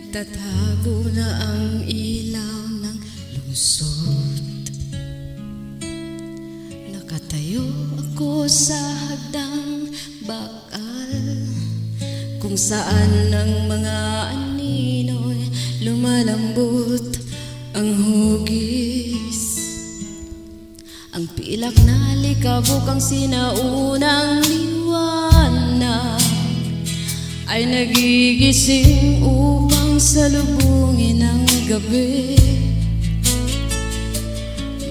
Nagtatago na ang ilaw ng lungsod. Nakatayo ako sa hagdang bakal, kung saan ang mga anino'y lumalambot ang hugis. Ang pilak na likabok ang sinaunang liwanag ay nagigising upang salubungin ang gabi.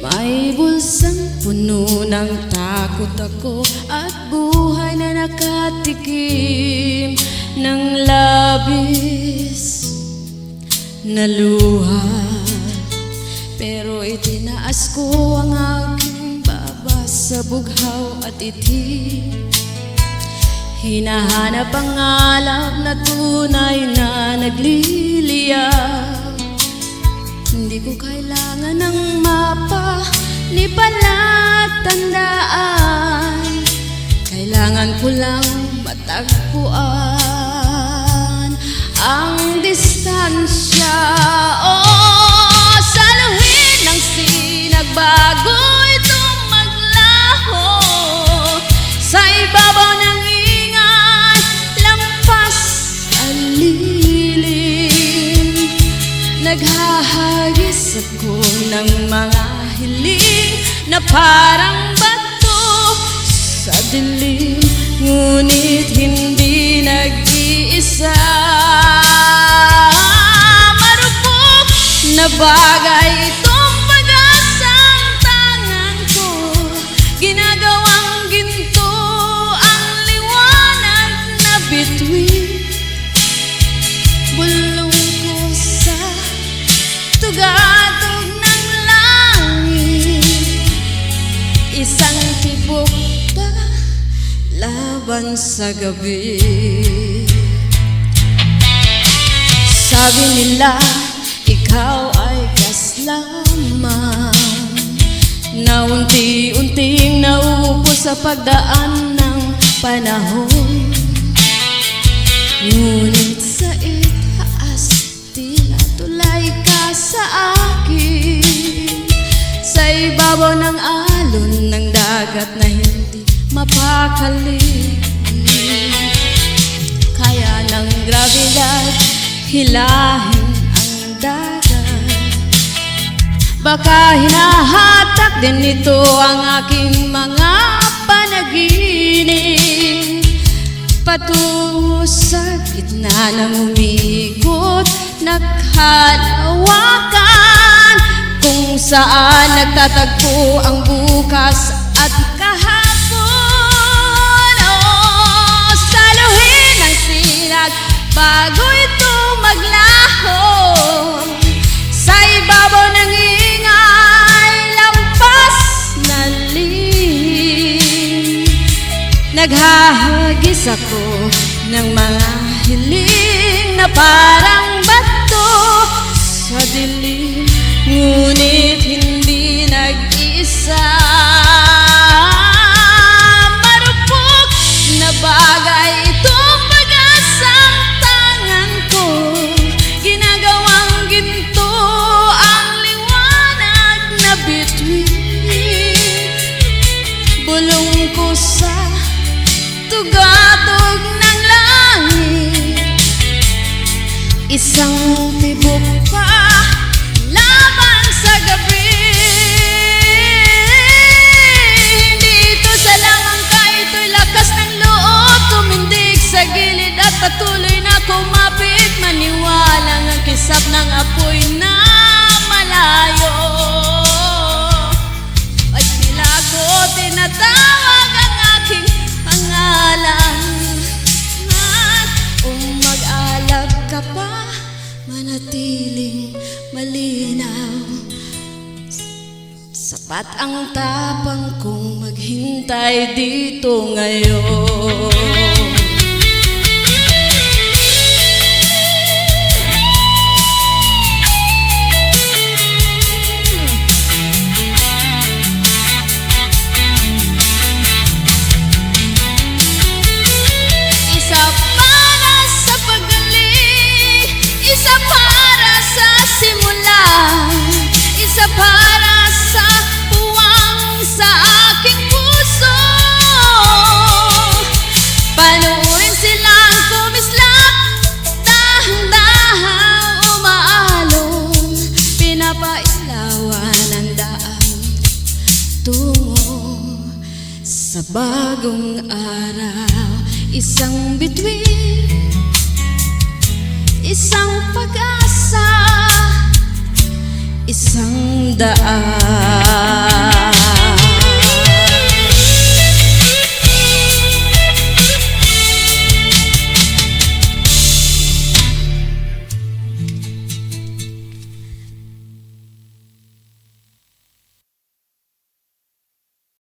May bulsang puno ng takot ako at buhay na nakatikim ng labis na luha. Pero itinaas ko ang aking baba sa bughaw at itim. Hinahanap ang alab na tunay na nagliliyab. Hindi ko kailangan ng mapa ni palatandaan. Kailangan ko lang matagpuan ang distansya. Oh, sa luhin ng sinagbago itong maglaho sa ibabaw ng naghahagis ako ng mga hiling na parang bato sa dilim, ngunit hindi nag-iisa. Marupok na bagay itong pag-asang tangan ko, ginagawang ginto ang liwanag na bituin. Bulong ko sa tugatog ng langit, isang tibok pa laban sa gabi. Sabi nila ikaw ay gas lamang na unti-unting nauubos sa pagdaan ng panahon. Ngunit sa itaas tila tulay ka sa akin, sa ibabaw ng alon ng dagat na hindi mapakali. Kaya ng grabidad hilahin ang dagat, baka hinahatak din nito ang aking mga panaginip. Patungo sa gitna ng umikot na kalawakan, kung saan nagtatagpo ang bukas at kahapon. Oh, sa luhin ng sinag bago ito maglaho sa ibabaw ng ingay lampas na lihim. Naghahagis ako ng mga hiling na parang bato sa dilim, ngunit hindi nag-iisa. Marupok na bagay itong pag-asang tangan ko, ginagawang ginto ang liwanag na bituin. Bulong ko sa tugatog ng langit, isang tibok pa laban sa gabi. Dito sa langangka ito'y lakas ng loob, tumindig sa gilid at patuloy na kumapit. Maniwalang ang kisap ng apoy na malayo ay tila ko tinatawag ang aking pangalan. At mag-alab ka pa, manatiling malinaw. Sapat ang tapang kong maghintay dito ngayon. Isa para sa pagaling, isa pa bagong araw, isang bituin, isang pag-asa, isang daan.